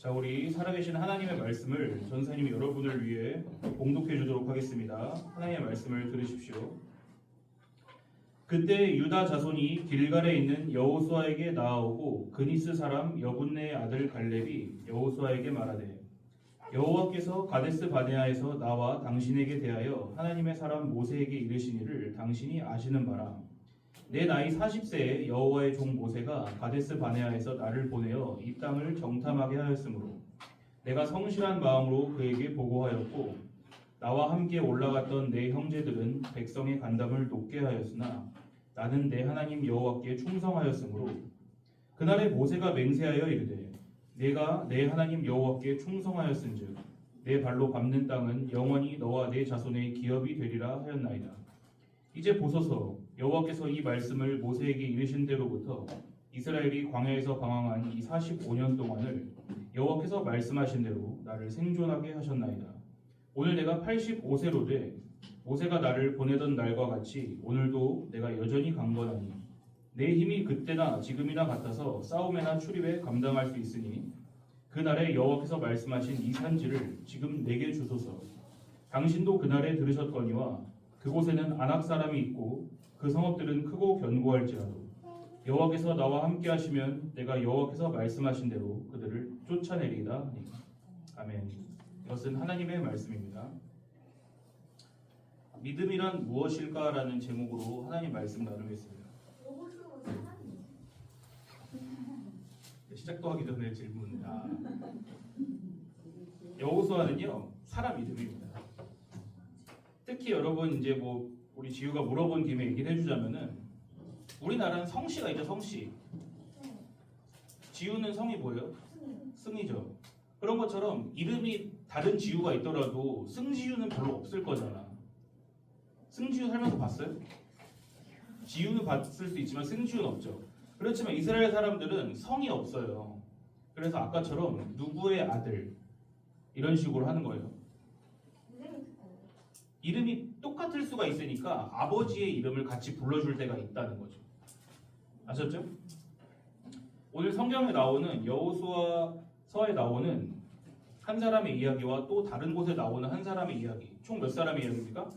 자, 우리 살아계신 하나님의 말씀을 전사님이 여러분을 위해 봉독해 주도록 하겠습니다. 하나님의 말씀을 들으십시오. 그때 유다 자손이 길갈에 있는 여호수아에게 나아오고 그니스 사람 여분네의 아들 갈렙이 여호수아에게 말하되 여호와께서 가데스 바네아에서 나와 당신에게 대하여 하나님의 사람 모세에게 이르시니를 당신이 아시는 바라. 내 나이 40세에 여호와의 종 모세가 가데스 바네아에서 나를 보내어 이 땅을 정탐하게 하였으므로 내가 성실한 마음으로 그에게 보고하였고 나와 함께 올라갔던 내 형제들은 백성의 간담을 높게 하였으나 나는 내 하나님 여호와께 충성하였으므로 그날에 모세가 맹세하여 이르되 내가 내 하나님 여호와께 충성하였은즉 내 발로 밟는 땅은 영원히 너와 내 자손의 기업이 되리라 하였나이다. 이제 보소서 여호와께서 이 말씀을 모세에게 이르신 때로부터 이스라엘이 광야에서 방황한 이 45년 동안을 여호와께서 말씀하신 대로 나를 생존하게 하셨나이다. 오늘 내가 85세로 돼 모세가 나를 보내던 날과 같이 오늘도 내가 여전히 강건하니 내 힘이 그때나 지금이나 같아서 싸움에나 출입에 감당할 수 있으니 그날에 여호와께서 말씀하신 이 산지를 지금 내게 주소서. 당신도 그날에 들으셨거니와 그곳에는 아낙 사람이 있고 그 성읍들은 크고 견고할지라도 여호와께서 나와 함께 하시면 내가 여호와께서 말씀하신 대로 그들을 쫓아내리이다. 아멘. 이것은 하나님의 말씀입니다. 믿음이란 무엇일까라는 제목으로 하나님 말씀 나누겠습니다. 시작도 하기 전에 질문. 여호수아는요 사람 이름입니다. 특히 여러분 이제 우리 지우가 물어본 김에 얘기를 해주자면은 우리나라는 성씨가 있죠. 성씨. 지우는 성이 뭐예요? 승이죠. 그런 것처럼 이름이 다른 지우가 있더라도 승지우는 별로 없을 거잖아. 승지우 살면서 봤어요? 지우는 봤을 수 있지만 승지우는 없죠. 그렇지만 이스라엘 사람들은 성이 없어요. 그래서 아까처럼 누구의 아들 이런 식으로 하는 거예요. 이름이 똑같을 수가 있으니까 아버지의 이름을 같이 불러줄 때가 있다는 거죠. 아셨죠? 오늘 성경에 나오는 여호수아서에 나오는 한 사람의 이야기와 또 다른 곳에 나오는 한 사람의 이야기, 총 몇 사람의 이야기입니까?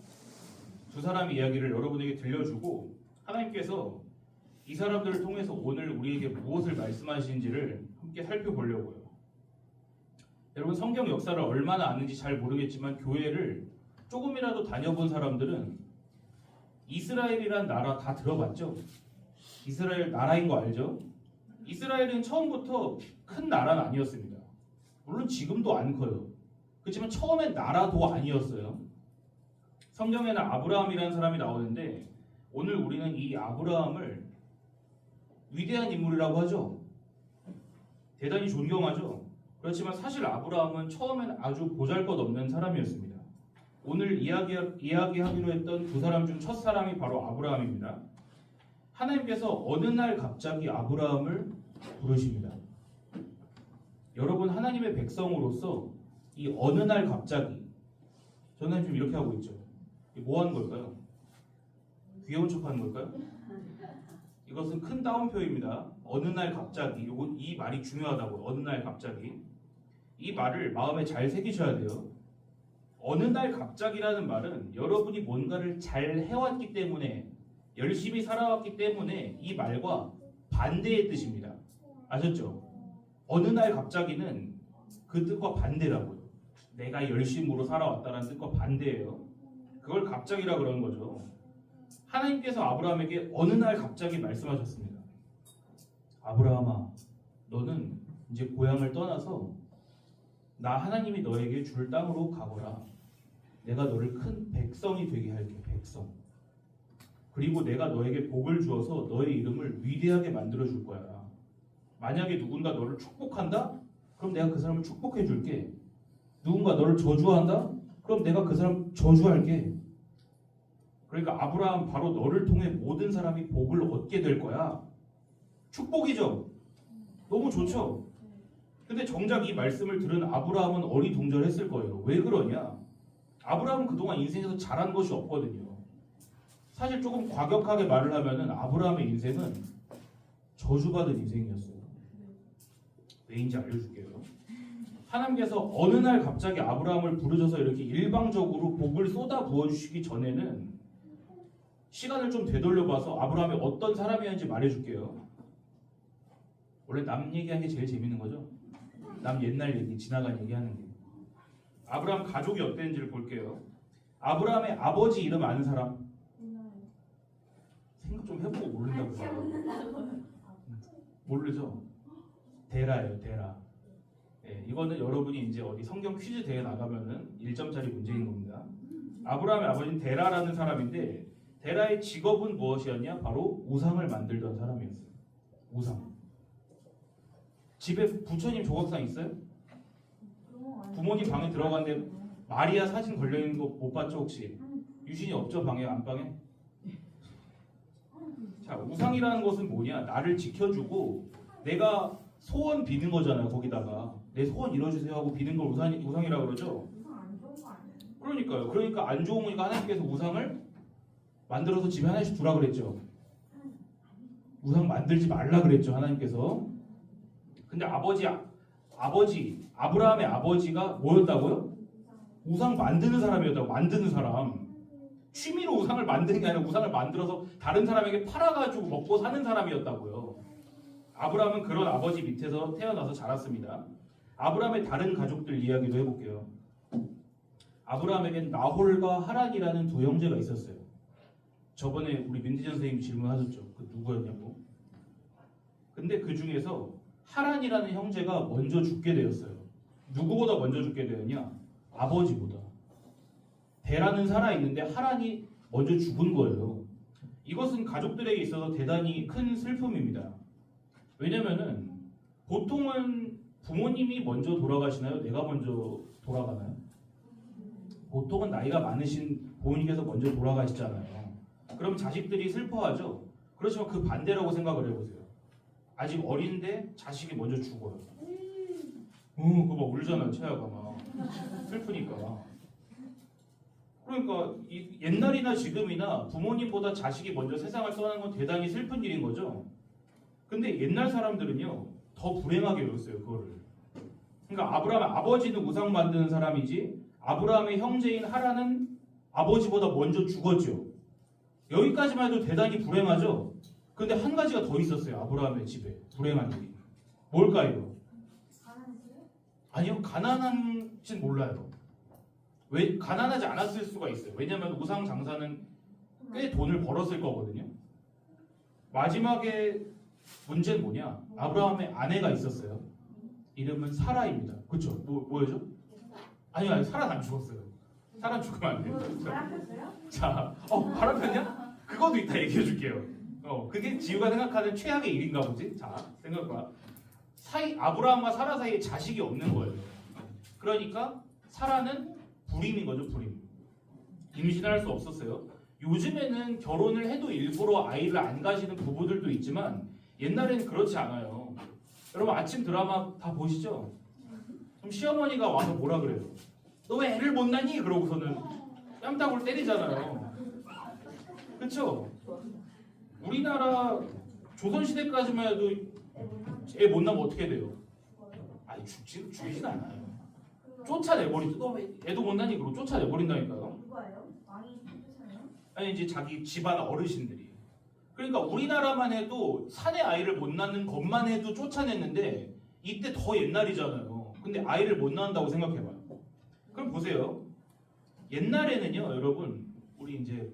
두 사람의 이야기를 여러분에게 들려주고 하나님께서 이 사람들을 통해서 오늘 우리에게 무엇을 말씀하시는지를 함께 살펴보려고요. 여러분 성경 역사를 얼마나 아는지 잘 모르겠지만 교회를 조금이라도 다녀본 사람들은 이스라엘이란 나라 다 들어봤죠? 이스라엘 나라인 거 알죠? 이스라엘은 처음부터 큰 나라는 아니었습니다. 물론 지금도 안 커요. 그렇지만 처음엔 나라도 아니었어요. 성경에는 아브라함이라는 사람이 나오는데 오늘 우리는 이 아브라함을 위대한 인물이라고 하죠. 대단히 존경하죠. 그렇지만 사실 아브라함은 처음엔 아주 보잘것없는 사람이었습니다. 오늘 이야기하기로 했던 두 사람 중 첫 사람이 바로 아브라함입니다. 하나님께서 어느 날 갑자기 아브라함을 부르십니다. 여러분 하나님의 백성으로서 이 어느 날 갑자기 저는 좀 이렇게 하고 있죠. 뭐 하는 걸까요? 귀여운 척 하는 걸까요? 이것은 큰 따옴표입니다. 어느 날 갑자기 이 말이 중요하다고요. 어느 날 갑자기 이 말을 마음에 잘 새기셔야 돼요. 어느 날 갑자기라는 말은 여러분이 뭔가를 잘 해왔기 때문에 열심히 살아왔기 때문에 이 말과 반대의 뜻입니다. 아셨죠? 어느 날 갑자기는 그 뜻과 반대라고요. 내가 열심으로 살아왔다는 뜻과 반대예요. 그걸 갑자기라 그러는 거죠. 하나님께서 아브라함에게 어느 날 갑자기 말씀하셨습니다. 아브라함아, 너는 이제 고향을 떠나서 나 하나님이 너에게 줄 땅으로 가거라. 내가 너를 큰 백성이 되게 할게. 백성. 그리고 내가 너에게 복을 주어서 너의 이름을 위대하게 만들어 줄 거야. 만약에 누군가 너를 축복한다? 그럼 내가 그 사람을 축복해 줄게. 누군가 너를 저주한다? 그럼 내가 그 사람 저주할게. 그러니까 아브라함 바로 너를 통해 모든 사람이 복을 얻게 될 거야. 축복이죠? 너무 좋죠? 근데 정작 이 말씀을 들은 아브라함은 어리둥절했을 거예요. 왜 그러냐? 아브라함은 그동안 인생에서 잘한 것이 없거든요. 사실 조금 과격하게 말을 하면은 아브라함의 인생은 저주받은 인생이었어요. 왜인지 알려줄게요. 하나님께서 어느 날 갑자기 아브라함을 부르셔서 이렇게 일방적으로 복을 쏟아 부어주시기 전에는 시간을 좀 되돌려봐서 아브라함이 어떤 사람이었는지 말해줄게요. 원래 남 얘기하는 게 제일 재밌는 거죠. 남 옛날 얘기, 지나간 얘기하는 게. 아브라함 가족이 어땠는지를 볼게요. 아브라함의 아버지 이름 아는 사람? 생각 좀 해보고 모른다고 생각해요. 모르죠? 데라예요, 데라. 예, 이거는 여러분이 이제 어디 성경 퀴즈 대회 나가면은 1점짜리 문제인 겁니다. 아브라함의 아버지는 데라라는 사람인데 데라의 직업은 무엇이었냐? 바로 우상을 만들던 사람이었어요. 우상. 집에 부처님 조각상 있어요? 부모님 방에 들어갔는데 마리아 사진 걸려있는 거 못 봤죠 혹시? 유진이 없죠 방에? 안방에? 자, 우상이라는 것은 뭐냐? 나를 지켜주고 내가 소원 비는 거잖아요. 거기다가 내 소원 이뤄주세요 하고 비는 걸 우상이라고 그러죠. 그러니까요. 그러니까 안 좋은 거니까 하나님께서 우상을 만들어서 집에 하나씩 두라 그랬죠. 우상 만들지 말라 그랬죠 하나님께서. 근데 아브라함의 아버지가 뭐였다고요? 우상 만드는 사람이었다고. 만드는 사람. 취미로 우상을 만드는 게 아니라 우상을 만들어서 다른 사람에게 팔아가지고 먹고 사는 사람이었다고요. 아브라함은 그런 아버지 밑에서 태어나서 자랐습니다. 아브라함의 다른 가족들 이야기도 해볼게요. 아브라함에겐 나홀과 하란이라는 두 형제가 있었어요. 저번에 우리 민디전 선생님이 질문하셨죠. 그 누구였냐고. 근데 그 중에서 하란이라는 형제가 먼저 죽게 되었어요. 누구보다 먼저 죽게 되었냐? 아버지보다. 데라는 살아있는데 하란이 먼저 죽은 거예요. 이것은 가족들에게 있어서 대단히 큰 슬픔입니다. 왜냐면은 보통은 부모님이 먼저 돌아가시나요? 내가 먼저 돌아가나요? 보통은 나이가 많으신 부모님께서 먼저 돌아가시잖아요. 그럼 자식들이 슬퍼하죠. 그렇지만 그 반대라고 생각을 해보세요. 아직 어린데 자식이 먼저 죽어요. 그거 막 울잖아요. 채아가 막 슬프니까. 그러니까 옛날이나 지금이나 부모님보다 자식이 먼저 세상을 떠나는 건 대단히 슬픈 일인 거죠. 근데 옛날 사람들은요 더 불행하게 여겼어요 그거를. 그러니까 아브라함의 아버지는 우상 만드는 사람이지 아브라함의 형제인 하란은 아버지보다 먼저 죽었죠. 여기까지만 해도 대단히 불행하죠. 근데 한 가지가 더 있었어요. 아브라함의 집에 불행한 일이. 뭘까요? 아니요, 가난한지는 몰라요. 왜 가난하지 않았을 수가 있어요. 왜냐하면 우상 장사는 꽤 돈을 벌었을 거거든요. 마지막에 문제는 뭐냐? 아브라함의 아내가 있었어요. 이름은 사라입니다. 그렇죠? 뭐였죠? 아니요, 사라는 안 죽었어요. 사라 죽으면 안 돼요. 자, 바람 폈냐? 그것도 이따 얘기해 줄게요. 그게 지우가 생각하는 최악의 일인가 보지? 자, 생각해봐. 아브라함과 사라 사이에 자식이 없는 거예요. 그러니까 사라는 불임인 거죠, 불임. 임신을 할 수 없었어요. 요즘에는 결혼을 해도 일부러 아이를 안 가지는 부부들도 있지만 옛날에는 그렇지 않아요. 여러분 아침 드라마 다 보시죠? 그럼 시어머니가 와서 뭐라 그래요? 너 왜 애를 못 낳니? 그러고서는 뺨따구를 때리잖아요. 그렇죠? 우리나라 조선시대까지만 해도 애 못 낳으면 어떻게 돼요? 아니 죽이진 않아요. 쫓아내버리죠. 너 왜 애도 못 낳니? 그러고 쫓아내버린다니까요. 누가요? 왕이 쫓아내요? 아니 이제 자기 집안 어르신들이. 그러니까 우리나라만 해도 사내 아이를 못 낳는 것만 해도 쫓아냈는데 이때 더 옛날이잖아요. 근데 아이를 못 낳는다고 생각해봐요. 그럼 보세요. 옛날에는요, 여러분, 우리 이제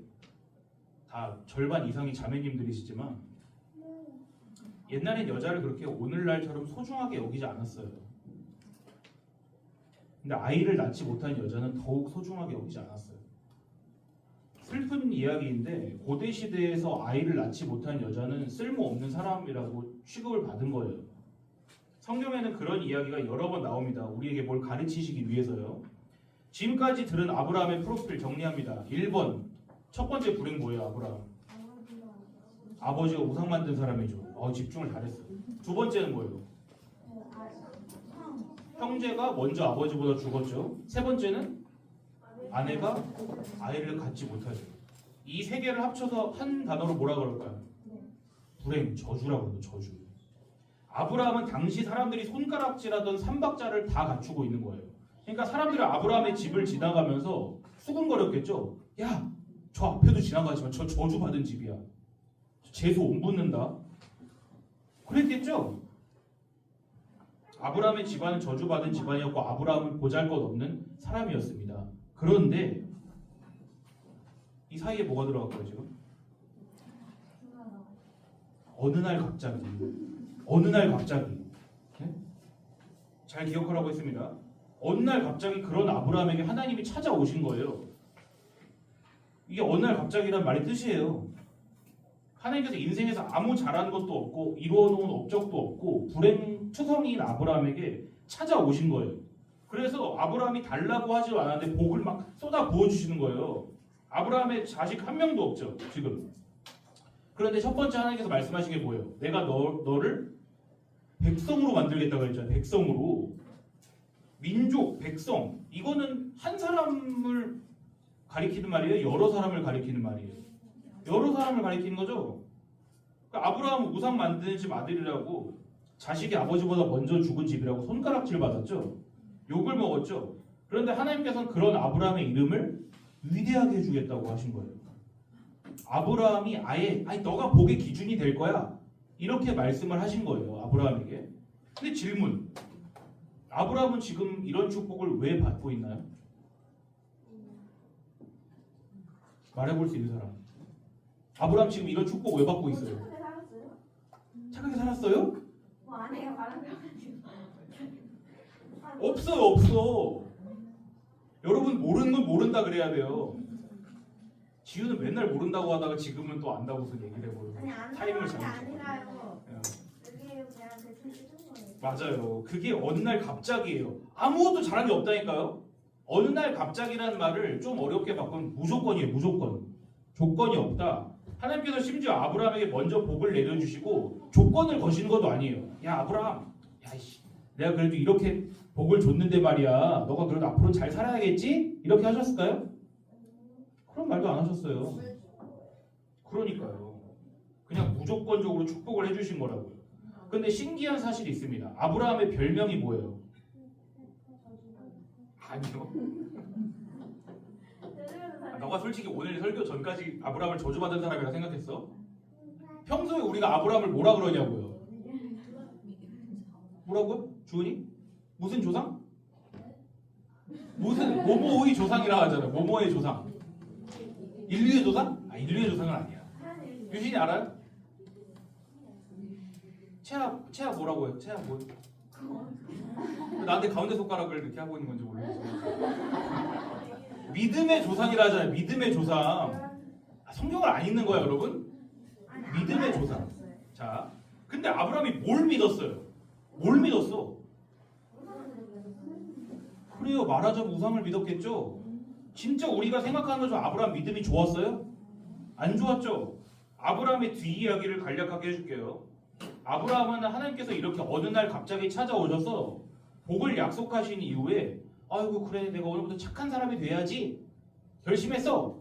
다 절반 이상이 자매님들이시지만 옛날엔 여자를 그렇게 오늘날처럼 소중하게 여기지 않았어요. 근데 아이를 낳지 못한 여자는 더욱 소중하게 여기지 않았어요. 슬픈 이야기인데 고대 시대에서 아이를 낳지 못한 여자는 쓸모없는 사람이라고 취급을 받은 거예요. 성경에는 그런 이야기가 여러 번 나옵니다. 우리에게 뭘 가르치시기 위해서요. 지금까지 들은 아브라함의 프로필 정리합니다. 1번 첫 번째 불행 뭐예요? 아브라함 아버지가 우상 만든 사람이죠. 집중을 잘했어요. 두 번째는 뭐예요? 형제가 먼저 아버지보다 죽었죠. 세 번째는 아내가 아이를 갖지 못하죠. 이 세 개를 합쳐서 한 단어로 뭐라 그럴까요? 불행, 저주라고 그러죠. 저주. 아브라함은 당시 사람들이 손가락질하던 삼박자를 다 갖추고 있는 거예요. 그러니까 사람들이 아브라함의 집을 지나가면서 수군거렸겠죠. 야, 저 앞에도 지나가지만 저 저주받은 집이야. 재수 못 붙는다. 그랬겠죠. 아브라함의 집안은 저주받은 집안이었고 아브라함은 보잘것없는 사람이었습니다. 그런데 이 사이에 뭐가 들어갔고요 지금? 어느 날 갑자기 네? 잘 기억하라고 했습니다. 어느 날 갑자기 그런 아브라함에게 하나님이 찾아오신 거예요. 이게 어느 날 갑자기란 말의 뜻이에요. 하나님께서 인생에서 아무 잘한 것도 없고 이루어놓은 업적도 없고 불행투성이인 아브라함에게 찾아오신 거예요. 그래서 아브라함이 달라고 하지도 않았는데 복을 막 쏟아 부어주시는 거예요. 아브라함의 자식 한 명도 없죠 지금. 그런데 첫 번째 하나님께서 말씀하신 게 뭐예요? 내가 너를 백성으로 만들겠다고 했잖아요. 백성으로. 민족, 백성. 이거는 한 사람을 가리키는 말이에요? 여러 사람을 가리키는 말이에요? 여러 사람을 가리키는 거죠. 그러니까 아브라함은 우상 만드는 집 아들이라고 자식이 아버지보다 먼저 죽은 집이라고 손가락질 받았죠. 욕을 먹었죠. 그런데 하나님께서는 그런 아브라함의 이름을 위대하게 해주겠다고 하신 거예요. 아브라함이 아예 너가 복의 기준이 될 거야. 이렇게 말씀을 하신 거예요. 아브라함에게. 근데 질문. 아브라함은 지금 이런 축복을 왜 받고 있나요? 말해볼 수 있는 사람. 아브라함 지금 이런 축복 왜 받고 있어요? 착하게 살았어요? 착하게 살았어요? 뭐 안 해요? 말안 해가지고. 없어. 여러분 모르는 건 모른다 그래야 돼요. 지우는 맨날 모른다고 하다가 지금은 또 안다고서 얘기를 해버리고 아니 안 타임을 사는 게 잘못 아니라요. 예. 여기 그냥 대충 쓰는 거예요. 맞아요. 그게 어느 날 갑자기예요. 아무것도 잘한 게 없다니까요. 어느 날 갑자기라는 말을 좀 어렵게 바꾸면 무조건이에요. 무조건. 조건이 없다. 하나님께서 심지어 아브라함에게 먼저 복을 내려주시고 조건을 거시는 것도 아니에요. 야 아브라함, 야이씨, 내가 그래도 이렇게 복을 줬는데 말이야. 너가 그래도 앞으로는 잘 살아야겠지? 이렇게 하셨을까요? 그런 말도 안 하셨어요. 그러니까요. 그냥 무조건적으로 축복을 해주신 거라고요. 근데 신기한 사실이 있습니다. 아브라함의 별명이 뭐예요? 아니요. 너가 솔직히 오늘 설교 전까지 아브라함을 저주받은 사람이라 생각했어? 평소에 우리가 아브라함을 뭐라 그러냐고요? 뭐라고요? 주은이? 무슨 조상? 무슨 모모의 조상이라 하잖아요. 모모의 조상. 인류의 조상? 인류의 조상은 아니야. 유진이 알아요? 채아 뭐라고 해요? 채아 뭐? 나한테 가운데 손가락을 이렇게 하고 있는 건지 모르겠어요. 믿음의 조상이라 하잖아요. 믿음의 조상. 성경을 안 읽는 거야, 여러분? 믿음의 조상. 자, 근데 아브라함이 뭘 믿었어요? 뭘 믿었어? 그래요, 말하자면 우상을 믿었겠죠. 진짜 우리가 생각하는 것처럼 아브라함 믿음이 좋았어요? 안 좋았죠. 아브라함의 뒷이야기를 간략하게 해줄게요. 아브라함은 하나님께서 이렇게 어느 날 갑자기 찾아오셔서 복을 약속하신 이후에 아이고 그래 내가 오늘부터 착한 사람이 돼야지 결심했어.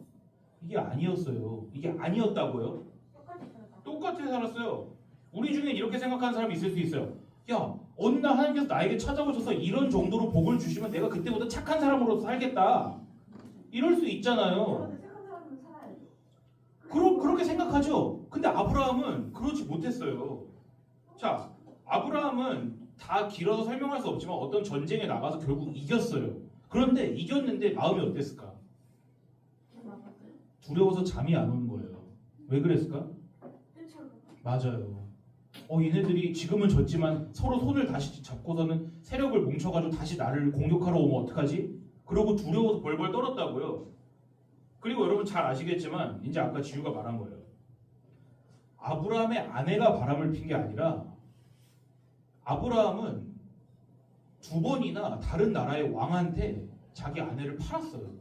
이게 아니었어요. 이게 아니었다고요. 똑같이 살았어요. 우리 중에 이렇게 생각하는 사람이 있을 수 있어요. 야 어느 날 하나님께서 나에게 찾아오셔서 이런 정도로 복을 주시면 내가 그때부터 착한 사람으로 살겠다. 이럴 수 있잖아요. 그렇게 생각하죠. 근데 아브라함은 그렇지 못했어요. 자, 아브라함은 다 길어서 설명할 수 없지만 어떤 전쟁에 나가서 결국 이겼어요. 그런데 이겼는데 마음이 어땠을까? 두려워서 잠이 안 오는 거예요. 왜 그랬을까? 맞아요. 얘네들이 지금은 졌지만 서로 손을 다시 잡고서는 세력을 뭉쳐가지고 다시 나를 공격하러 오면 어떡하지? 그러고 두려워서 벌벌 떨었다고요. 그리고 여러분 잘 아시겠지만 이제 아까 지우가 말한 거예요. 아브라함의 아내가 바람을 핀 게 아니라 아브라함은 2번이나 다른 나라의 왕한테 자기 아내를 팔았어요.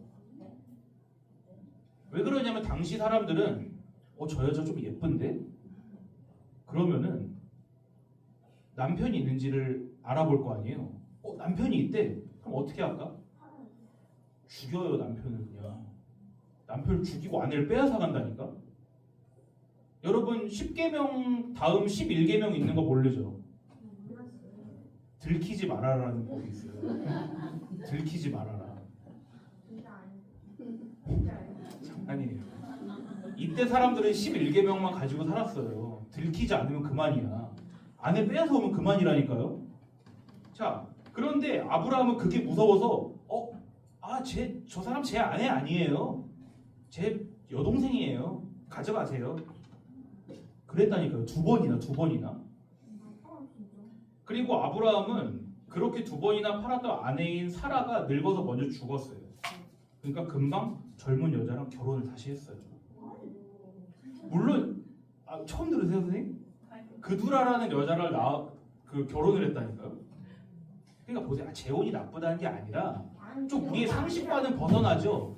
왜 그러냐면 당시 사람들은 저 여자 좀 예쁜데? 그러면은 남편이 있는지를 알아볼 거 아니에요. 남편이 있대. 그럼 어떻게 할까? 죽여요 남편을 그냥. 남편을 죽이고 아내를 빼앗아 간다니까. 여러분 10계명 다음 11계명 있는 거 모르죠? 들키지 말아라라는 법이 있어요. 들키지 말아라. 진짜 아니에요. 진짜 아니에요. 장난이에요. 이때 사람들은 11계명만 가지고 살았어요. 들키지 않으면 그만이야. 안에 빼앗아 오면 그만이라니까요. 자, 그런데 아브라함은 그게 무서워서 저 사람 제 아내 아니에요. 제 여동생이에요. 가져가세요. 그랬다니까요. 두 번이나. 그리고 아브라함은 그렇게 두 번이나 팔았던 아내인 사라가 늙어서 먼저 죽었어요. 그러니까 금방 젊은 여자랑 결혼을 다시 했어요. 물론 처음 들으세요, 선생님? 그두라라는 여자를 결혼을 했다니까요. 그러니까 보세요. 재혼이 나쁘다는 게 아니라 좀 우리의 상식과는 벗어나죠.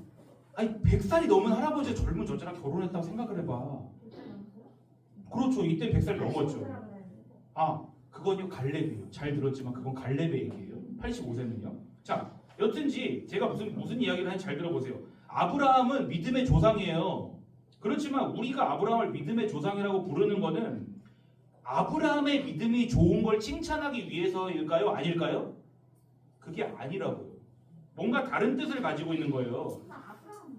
아니 100살이 넘은 할아버지의 젊은 여자랑 결혼했다고 생각을 해봐. 그렇죠. 이때 100살 넘었죠. 그건요 갈렙이에요. 잘 들었지만 그건 갈렙의 얘기예요. 85세는요. 자, 여튼지 제가 무슨 이야기를 하는지 잘 들어보세요. 아브라함은 믿음의 조상이에요. 그렇지만 우리가 아브라함을 믿음의 조상이라고 부르는 거는 아브라함의 믿음이 좋은 걸 칭찬하기 위해서일까요? 아닐까요? 그게 아니라고요. 뭔가 다른 뜻을 가지고 있는 거예요. 아브라함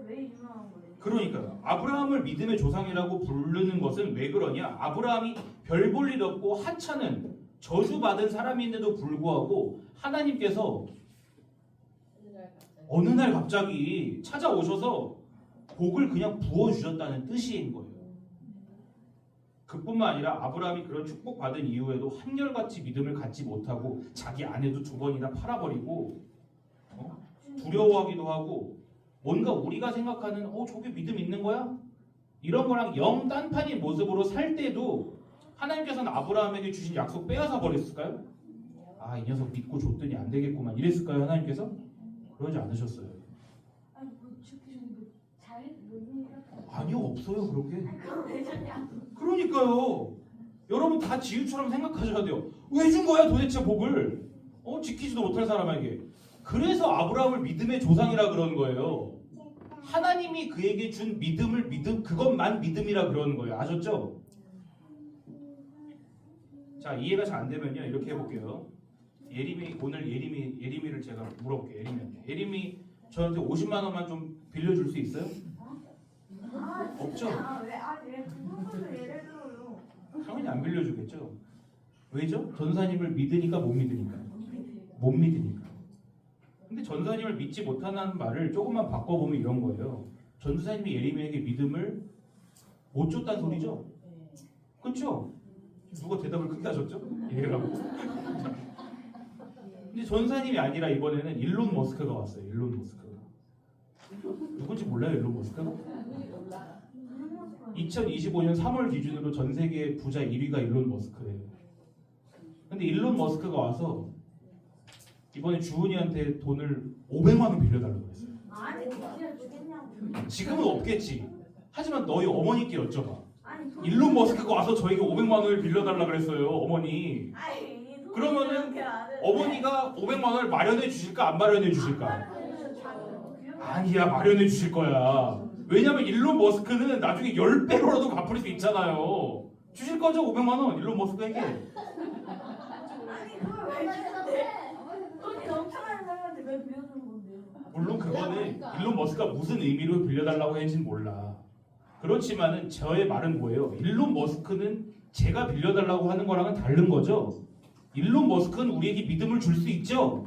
왜 유명한 거예요? 그러니까요. 아브라함을 믿음의 조상이라고 부르는 것은 왜 그러냐? 아브라함이 별 볼 일 없고 하찮은 저주받은 사람인데도 불구하고 하나님께서 어느 날 갑자기 찾아오셔서 복을 그냥 부어주셨다는 뜻인 거예요. 그뿐만 아니라 아브라함이 그런 축복받은 이후에도 한결같이 믿음을 갖지 못하고 자기 아내도 두 번이나 팔아버리고 두려워하기도 하고 뭔가 우리가 생각하는 저게 믿음 있는 거야? 이런 거랑 영 딴판인 모습으로 살 때도 하나님께서는 아브라함에게 주신 약속 빼앗아 버렸을까요? 이 녀석 믿고 줬더니 안 되겠구만 이랬을까요? 하나님께서? 그러지 않으셨어요. 아니요, 없어요 그렇게. 그러니까요. 여러분 다 지우처럼 생각하셔야 돼요. 왜 준 거야 도대체 복을? 지키지도 못할 사람에게. 그래서 아브라함을 믿음의 조상이라 그러는 거예요. 하나님이 그에게 준 그것만 믿음이라 그러는 거예요. 아셨죠? 자, 이해가 잘 안 되면요 이렇게 해볼게요. 오늘 예림이를 제가 물어볼게요. 예림이 저한테 50만 원만 좀 빌려줄 수 있어요? 없죠? 왜 그거를 예를 들어요? 당연히 안 빌려주겠죠. 왜죠? 전사님을 믿으니까 못 믿으니까. 못 믿으니까. 근데 전사님을 믿지 못하는 말을 조금만 바꿔보면 이런 거예요. 전사님이 예림이에게 믿음을 못 줬다는 소리죠? 그렇죠? 누가 대답을 크게 하셨죠? 얘라고. 근데 전사님이 아니라 이번에는 일론 머스크가 왔어요. 일론 머스크가. 누군지 몰라요? 일론 머스크가? 2025년 3월 기준으로 전 세계 부자 1위가 일론 머스크예요. 근데 일론 머스크가 와서 이번에 주은이한테 돈을 500만 원 빌려달라고 그랬어요. 아니 그냥 주겠냐고. 지금은 없겠지. 하지만 너희 어머니께 여쭤봐. 일론 머스크가 와서 저에게 500만 원을 빌려달라고 그랬어요. 어머니. 그러면은 어머니가 500만 원을 마련해 주실까 안 마련해 주실까? 아니야, 마련해 주실 거야. 왜냐면 일론 머스크는 나중에 10배로라도 갚을 수 있잖아요. 주실 거죠? 500만 원 일론 머스크에게. 아니 그걸 왜 주는데? 돈이 넘쳐나는 사람한테 왜 빌려주는 건데요? 물론 그거는 일론 머스크가 무슨 의미로 빌려달라고 했는지는 몰라. 그렇지만은 저의 말은 뭐예요? 일론 머스크는 제가 빌려달라고 하는 거랑은 다른 거죠. 일론 머스크는 우리에게 믿음을 줄 수 있죠.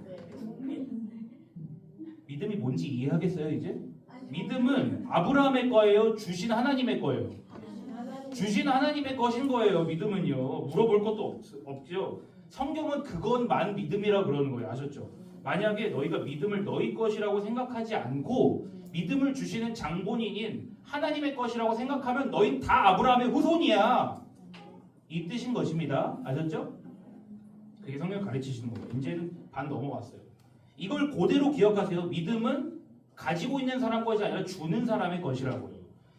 믿음이 뭔지 이해하겠어요 이제? 믿음은 아브라함의 거예요? 주신 하나님의 거예요? 주신 하나님의 것인 거예요. 믿음은요. 물어볼 것도 없죠. 성경은 그것만 믿음이라 그러는 거예요. 아셨죠? 만약에 너희가 믿음을 너희 것이라고 생각하지 않고 믿음을 주시는 장본인인 하나님의 것이라고 생각하면 너희 다 아브라함의 후손이야. 이 뜻인 것입니다. 아셨죠? 그게 성경 가르치시는 거예요. 이제는 반 넘어왔어요. 이걸 그대로 기억하세요. 믿음은 가지고 있는 사람 것이 아니라 주는 사람의 것이라고요.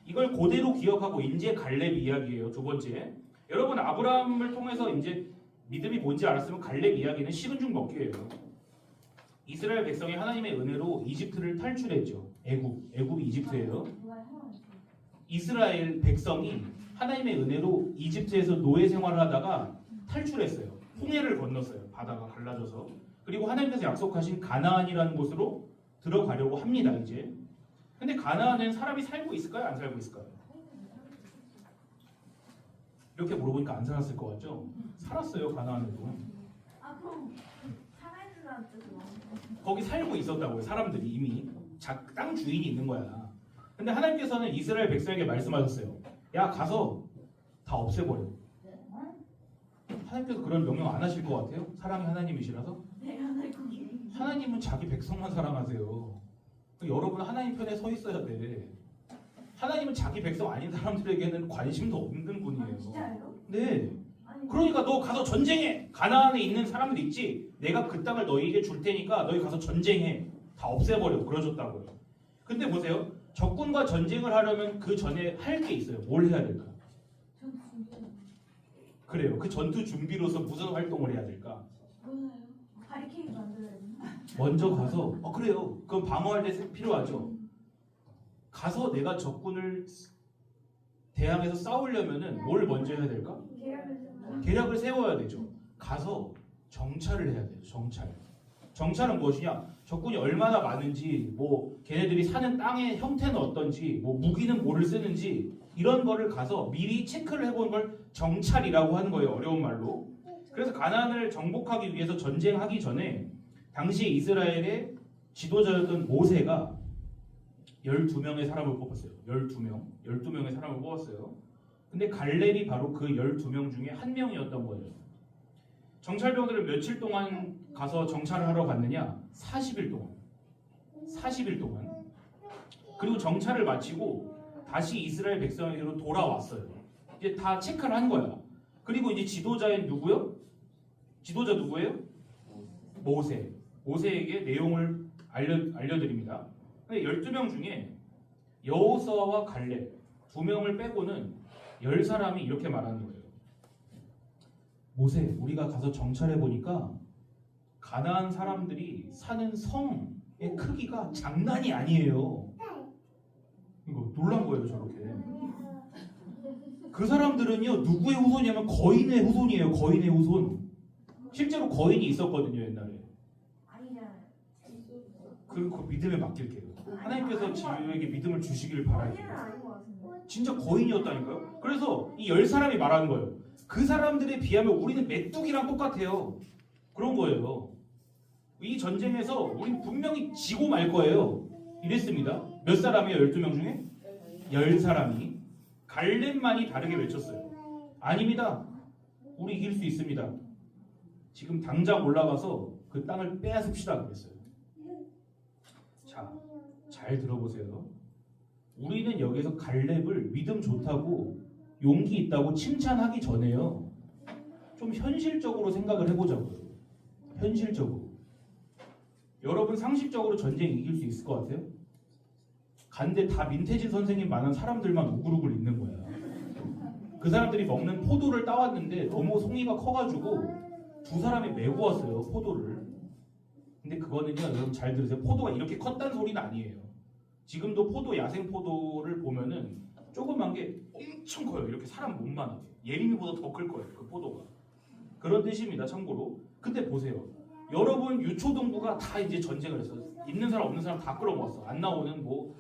이걸 그대로 기억하고 이제 갈렙 이야기예요. 두 번째. 여러분 아브라함을 통해서 이제 믿음이 뭔지 알았으면 갈렙 이야기는 식은 죽 먹기예요. 이스라엘 백성이 하나님의 은혜로 이집트를 탈출했죠. 애굽이 이집트예요. 이스라엘 백성이 하나님의 은혜로 이집트에서 노예 생활을 하다가 탈출했어요. 홍해를 건넜어요. 바다가 갈라져서. 그리고 하나님께서 약속하신 가나안이라는 곳으로 들어가려고 합니다. 이제. 근데 가나안은 사람이 살고 있을까요? 안 살고 있을까요? 이렇게 물어보니까 안 살았을 것 같죠? 살았어요. 가나안에도. 아 그럼 살아있는 뜻은 거기 살고 있었다고요. 사람들이 이미 땅 주인이 있는 거야. 근데 하나님께서는 이스라엘 백성에게 말씀하셨어요. 야 가서 다 없애버려. 하나님께서 그런 명령 안 하실 것 같아요? 사랑의 하나님이시라서? 내가 날 거기. 하나님은 자기 백성만 사랑하세요. 여러분 하나님 편에 서 있어야 돼. 하나님은 자기 백성 아닌 사람들에게는 관심도 없는 아, 분이에요. 진짜요? 네. 아니 그러니까 너 가서 전쟁해. 가나안에 있는 사람들 있지. 내가 그 땅을 너희에게 줄 테니까 너희 가서 전쟁해. 다 없애버려. 그러셨다고요. 근데 보세요. 적군과 전쟁을 하려면 그 전에 할 게 있어요. 뭘 해야 될까? 전 진짜 그래요. 그 전투 준비로서 무슨 활동을 해야 될까? 몰라요. 바리케이드 만들어야 되나? 먼저 가서 그래요. 그건 방어할 때 필요하죠. 가서 내가 적군을 대항해서 싸우려면은 뭘 먼저 해야 될까? 계약을 쓰나? 계략을 세워야 되죠. 가서 정찰을 해야 돼요. 정찰. 정찰은 무엇이냐? 적군이 얼마나 많은지, 뭐 걔네들이 사는 땅의 형태는 어떤지, 뭐 무기는 뭐를 쓰는지 이런 거를 가서 미리 체크를 해보는 걸 정찰이라고 하는 거예요. 어려운 말로. 그래서 가나안을 정복하기 위해서 전쟁하기 전에 당시 이스라엘의 지도자였던 모세가 12명의 사람을 뽑았어요. 12명의 사람을 뽑았어요. 근데 갈렙이 바로 그 12명 중에 한 명이었던 거예요. 정찰병들은 며칠 동안 가서 정찰을 하러 갔느냐? 40일 동안. 40일 동안. 그리고 정찰을 마치고 다시 이스라엘 백성에게로 돌아왔어요. 이제 다 체크를 한 거야. 그리고 이제 지도자인 누구요? 지도자 누구예요? 모세. 모세에게 내용을 알려드립니다. 근데 12명 중에 여호수아와 갈렙 2명을 빼고는 10사람이 이렇게 말하는 거예요. 모세, 우리가 가서 정찰해 보니까 가나안 사람들이 사는 성의 크기가 장난이 아니에요. 이거 놀란 거예요, 저렇게. 그 사람들은요, 누구의 후손이냐면 거인의 후손이에요, 거인의 후손. 실제로 거인이 있었거든요, 옛날에. 아니잖아요. 그 믿음에 맡길게요. 하나님께서 지우에게 믿음을 주시기를 바라요. 아니는 아닌 것 같은데. 진짜 거인이었다니까요. 그래서 이 10사람이 말하는 거예요. 그 사람들에 비하면 우리는 메뚜기랑 똑같아요. 그런 거예요. 이 전쟁에서 우리는 분명히 지고 말 거예요. 이랬습니다. 몇 사람이에요? 12명 중에? 10사람이. 갈렙만이 다르게 외쳤어요. 아닙니다. 우리 이길 수 있습니다. 지금 당장 올라가서 그 땅을 빼앗읍시다 그랬어요. 자, 잘 들어보세요. 우리는 여기서 갈렙을 믿음 좋다고 용기 있다고 칭찬하기 전에요. 좀 현실적으로 생각을 해보자고요. 현실적으로. 여러분 상식적으로 전쟁 이길 수 있을 것 같아요? 간데 다 민태진 선생님 많은 사람들만 우글우글 있는 거야. 그 사람들이 먹는 포도를 따왔는데 너무 송이가 커가지고 2사람이 메고 왔어요. 포도를. 근데 그거는요, 여러분 잘 들으세요. 포도가 이렇게 컸다는 소리는 아니에요. 지금도 포도, 야생 포도를 보면은 조그만 게 엄청 커요. 이렇게 사람 몸만하게. 예림이보다 더 클 거예요. 그 포도가. 그런 뜻입니다. 참고로. 근데 보세요. 여러분 유초동부가 다 이제 전쟁을 했어. 있는 사람 없는 사람 다 끌어모았어. 안 나오는 뭐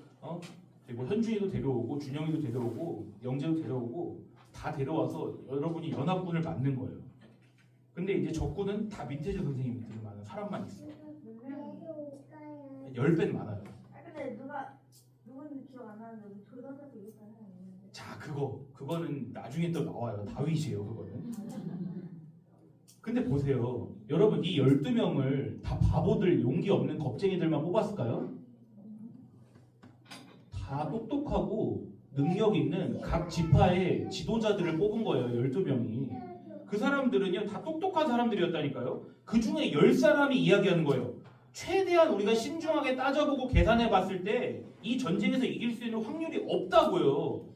현준이도 데려오고 준영이도 데려오고 영재도 데려오고 다 데려와서 여러분이 연합군을 만든 거예요. 근데 이제 적군은 다 민태재 선생님들 많은 사람만 있어요. 10배는 많아요. 근데 누군지 기억 안 나는데 우리 조선사도 이겼다는 사람이 있는데. 자, 그거는 나중에 또 나와요. 다윗이에요, 그거는. 근데 보세요. 여러분 이 12명을 다 바보들, 용기 없는 겁쟁이들만 뽑았을까요? 다 똑똑하고 능력 있는 각 지파의 지도자들을 뽑은 거예요. 12명이. 그 사람들은요 다 똑똑한 사람들이었다니까요. 그 중에 10사람이 이야기하는 거예요. 최대한 우리가 신중하게 따져보고 계산해 봤을 때 이 전쟁에서 이길 수 있는 확률이 없다고요.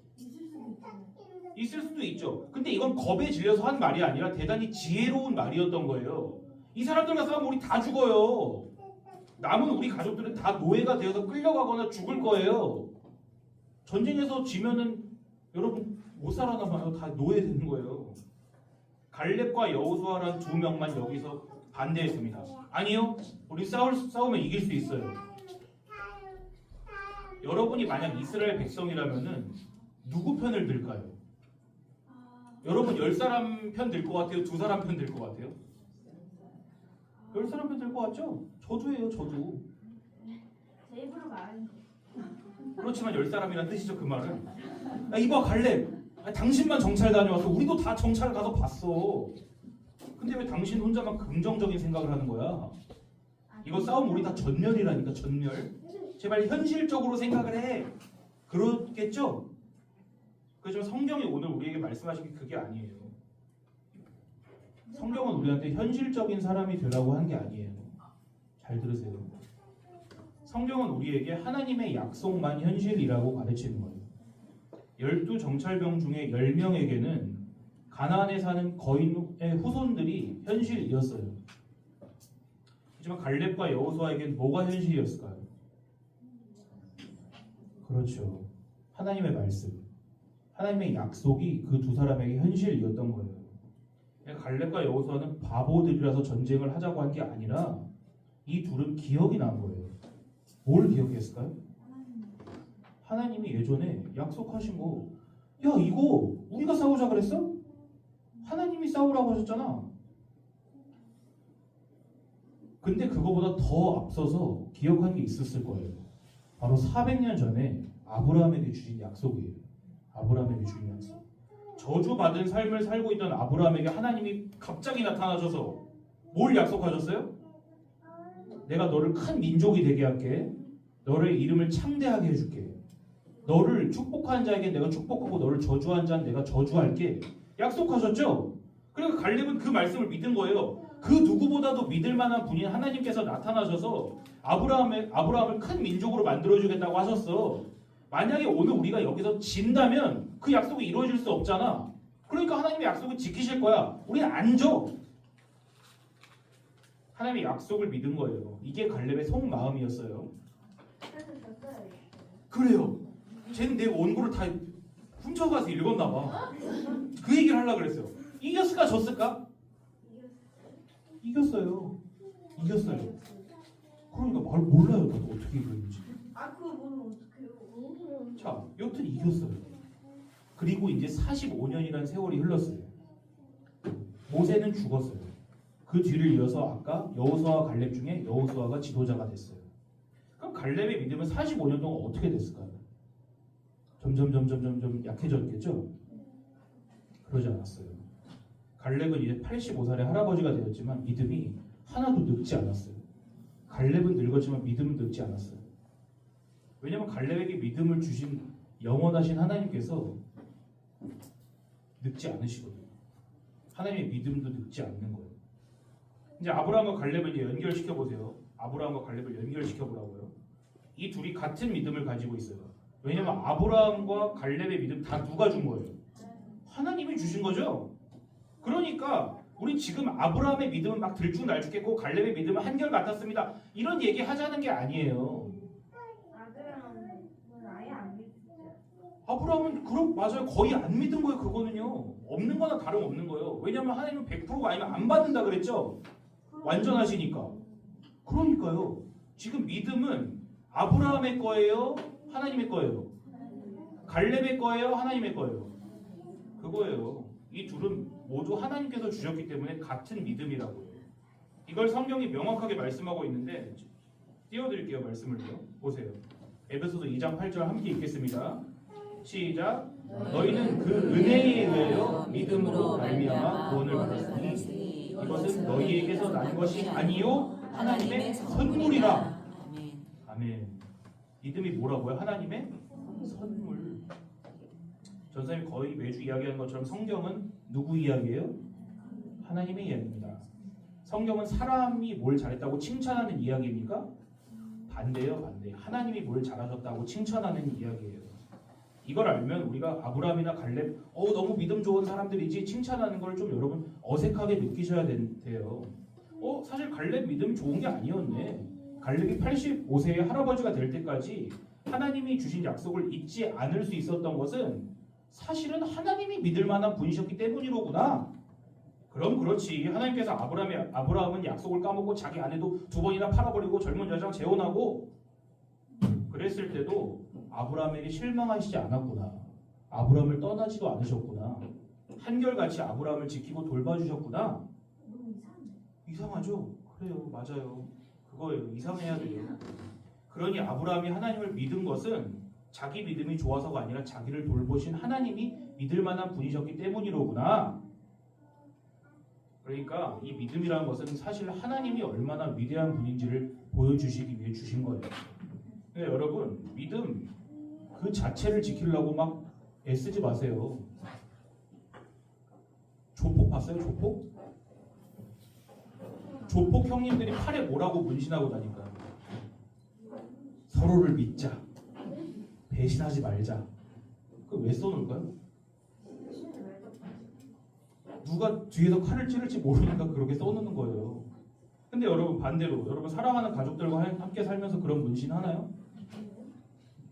있을 수도 있죠. 근데 이건 겁에 질려서 한 말이 아니라 대단히 지혜로운 말이었던 거예요. 이 사람들과 싸우면 우리 다 죽어요. 남은 우리 가족들은 다 노예가 되어서 끌려가거나 죽을 거예요. 전쟁에서 지면은 여러분 못 살아남아요. 다 노예 되는 거예요. 갈렙과 여호수아라는 2명만 여기서 반대했습니다. 아니요. 우리 싸우면 이길 수 있어요. 여러분이 만약 이스라엘 백성이라면은 누구 편을 들까요? 여러분 10사람 편 들 것 같아요? 2사람 편 들 것 같아요? 10사람 편 들 것 같죠? 저도예요. 저도. 제 입으로 말하는 거. 그렇지만 10사람이란 뜻이죠. 그 말은. 이봐 갈렙. 당신만 정찰 다녀왔어. 우리도 다 정찰 가서 봤어. 근데 왜 당신 혼자만 긍정적인 생각을 하는 거야? 이거 싸움 우리 다 전멸이라니까. 전멸. 제발 현실적으로 생각을 해. 그렇겠죠? 그렇지만 성경이 오늘 우리에게 말씀하신 게 그게 아니에요. 성경은 우리한테 현실적인 사람이 되라고 한 게 아니에요. 잘 들으세요. 성경은 우리에게 하나님의 약속만 현실이라고 가르치는 거예요. 12정찰병 중에 10명에게는 가나안에 사는 거인의 후손들이 현실이었어요. 하지만 갈렙과 여호수아에게는 뭐가 현실이었을까요? 그렇죠. 하나님의 말씀, 하나님의 약속이 그 두 사람에게 현실이었던 거예요. 갈렙과 여호수아는 바보들이라서 전쟁을 하자고 한 게 아니라 이 둘은 기억이 난 거예요. 뭘 기억했을까요? 하나님이 예전에 약속하신 거, 야 이거 우리가 싸우자 그랬어? 하나님이 싸우라고 하셨잖아. 근데 그거보다 더 앞서서 기억한 게 있었을 거예요. 바로 400년 전에 아브라함에게 주신 약속이에요. 아브라함에게 주신 약속. 저주받은 삶을 살고 있던 아브라함에게 하나님이 갑자기 나타나셔서 뭘 약속하셨어요? 내가 너를 큰 민족이 되게 할게. 너의 이름을 창대하게 해줄게. 너를 축복한 자에게 내가 축복하고 너를 저주한 자는 내가 저주할게. 약속하셨죠? 그러니까 갈렙은 그 말씀을 믿은 거예요. 그 누구보다도 믿을 만한 분인 하나님께서 나타나셔서 아브라함을 큰 민족으로 만들어주겠다고 하셨어. 만약에 오늘 우리가 여기서 진다면 그 약속이 이루어질 수 없잖아. 그러니까 하나님의 약속을 지키실 거야. 우리는 안 져. 하나님의 약속을 믿은 거예요. 이게 갈렙의 속마음이었어요. 그래서 졌어요. 그래요. 쟤는 내 원고를 다 훔쳐가서 읽었나 봐. 그 얘기를 하려고 그랬어요. 이겼을까 졌을까? 이겼어요. 이겼어요. 그러니까 말 몰라요. 나도 어떻게 이겼는지. 그거 모르면 어떡해요? 자, 여튼 이겼어요. 그리고 이제 45년이라는 세월이 흘렀어요. 모세는 죽었어요. 그 뒤를 이어서 아까 여호수아와 갈렙 중에 여호수아가 지도자가 됐어요. 그럼 갈렙의 믿음은 45년 동안 어떻게 됐을까요? 점점 약해졌겠죠? 그러지 않았어요. 갈렙은 이제 85살의 할아버지가 되었지만 믿음이 하나도 늙지 않았어요. 갈렙은 늙었지만 믿음은 늙지 않았어요. 왜냐하면 갈렙에게 믿음을 주신 영원하신 하나님께서 늙지 않으시거든요. 하나님의 믿음도 늙지 않는 거예요. 이제 아브라함과 갈렙을 이제 연결시켜 보세요. 아브라함과 갈렙을 연결시켜 보라고요. 이 둘이 같은 믿음을 가지고 있어요. 왜냐하면 아브라함과 갈렙의 믿음 다 누가 준 거예요? 하나님이 주신 거죠. 그러니까 우리 지금 아브라함의 믿음은 막 들쭉날쭉했고 갈렙의 믿음은 한결 같았습니다. 이런 얘기 하자는 게 아니에요. 아브라함은 아예 안 믿죠. 아브라함은 맞아요. 거의 안 믿은 거예요. 그거는요. 없는 거나 다름없는 거예요. 왜냐하면 하나님은 100%가 아니면 안 받는다 그랬죠. 완전하시니까. 그러니까요. 지금 믿음은 아브라함의 거예요? 하나님의 거예요? 갈렙의 거예요? 하나님의 거예요? 그거예요. 이 둘은 모두 하나님께서 주셨기 때문에 같은 믿음이라고요. 이걸 성경이 명확하게 말씀하고 있는데 띄워드릴게요. 말씀을요. 보세요. 에베소서 2장 8절 함께 읽겠습니다. 시작. 너희는 그 은혜에 의하여 믿음으로 말미암아 구원을 받았으니 이것은 너희에게서 난 것이 아니요 하나님의 선물이라. 아멘. 믿음이 뭐라고요? 하나님의 선물. 전사님이 거의 매주 이야기하는 것처럼 성경은 누구 이야기예요? 하나님의 이야기입니다. 성경은 사람이 뭘 잘했다고 칭찬하는 이야기입니까? 반대예요. 반대. 하나님이 뭘 잘하셨다고 칭찬하는 이야기예요. 이걸 알면 우리가 아브라함이나 갈렙 너무 믿음 좋은 사람들이지 칭찬하는 걸 좀 여러분 어색하게 느끼셔야 돼요. 사실 갈렙 믿음 좋은 게 아니었네. 갈렙이 85세의 할아버지가 될 때까지 하나님이 주신 약속을 잊지 않을 수 있었던 것은 사실은 하나님이 믿을 만한 분이셨기 때문이로구나. 그럼 그렇지. 하나님께서 아브라함은 약속을 까먹고 자기 아내도 2번이나 팔아버리고 젊은 여자랑 재혼하고 그랬을 때도 아브라함에게 실망하시지 않았구나. 아브라함을 떠나지도 않으셨구나. 한결같이 아브라함을 지키고 돌봐주셨구나. 너무 이상해. 이상하죠? 그래요. 맞아요. 그거예요. 이상해야 돼요. 그러니 아브라함이 하나님을 믿은 것은 자기 믿음이 좋아서가 아니라 자기를 돌보신 하나님이 믿을 만한 분이셨기 때문이로구나. 그러니까 이 믿음이라는 것은 사실 하나님이 얼마나 위대한 분인지를 보여주시기 위해 주신 거예요. 그러니까 여러분, 믿음 그 자체를 지키려고 막 애쓰지 마세요. 조폭 봤어요? 조폭? 조폭 형님들이 팔에 뭐라고 문신하고 다니까? 서로를 믿자. 배신하지 말자. 그 왜 써놓을까요? 누가 뒤에서 칼을 찌를지 모르니까 그렇게 써놓는 거예요. 근데 여러분 반대로 여러분 사랑하는 가족들과 함께 살면서 그런 문신 하나요?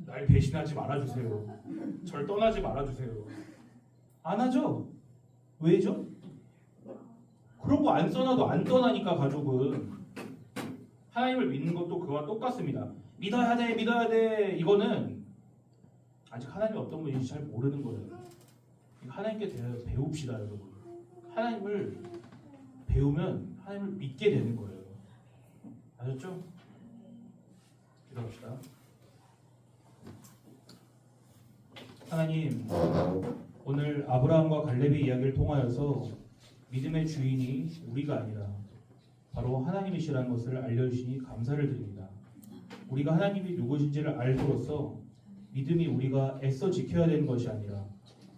날 배신하지 말아주세요. 절 떠나지 말아주세요. 안 하죠? 왜죠? 그러고 안 써놔도 안 떠나니까 가족은. 하나님을 믿는 것도 그와 똑같습니다. 믿어야 돼, 믿어야 돼. 이거는 아직 하나님이 어떤 분인지 잘 모르는 거예요. 하나님께 대해 배웁시다, 여러분. 하나님을 배우면 하나님을 믿게 되는 거예요. 아셨죠? 기도합시다. 하나님, 오늘 아브라함과 갈렙의 이야기를 통하여서 믿음의 주인이 우리가 아니라 바로 하나님이시라는 것을 알려주시니 감사를 드립니다. 우리가 하나님이 누구신지를 알고로써 믿음이 우리가 애써 지켜야 되는 것이 아니라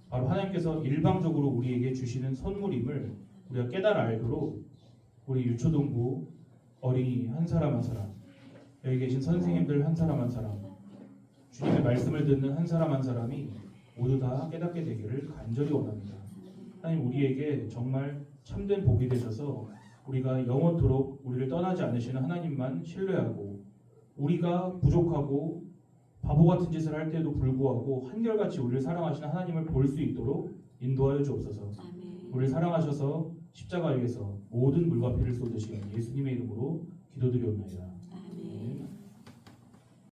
바로 하나님께서 일방적으로 우리에게 주시는 선물임을 우리가 깨달아 알도록 우리 유초동부 어린이 한 사람 한 사람, 여기 계신 선생님들 한 사람 한 사람, 주님의 말씀을 듣는 한 사람 한 사람이 모두 다 깨닫게 되기를 간절히 원합니다. 하나님, 우리에게 정말 참된 복이 되셔서 우리가 영원토록 우리를 떠나지 않으시는 하나님만 신뢰하고 우리가 부족하고 바보 같은 짓을 할 때에도 불구하고 한결같이 우리를 사랑하시는 하나님을 볼 수 있도록 인도하여 주옵소서. 우리를 사랑하셔서 십자가 위에서 모든 물과 피를 쏟으신 예수님의 이름으로 기도드리옵나이다.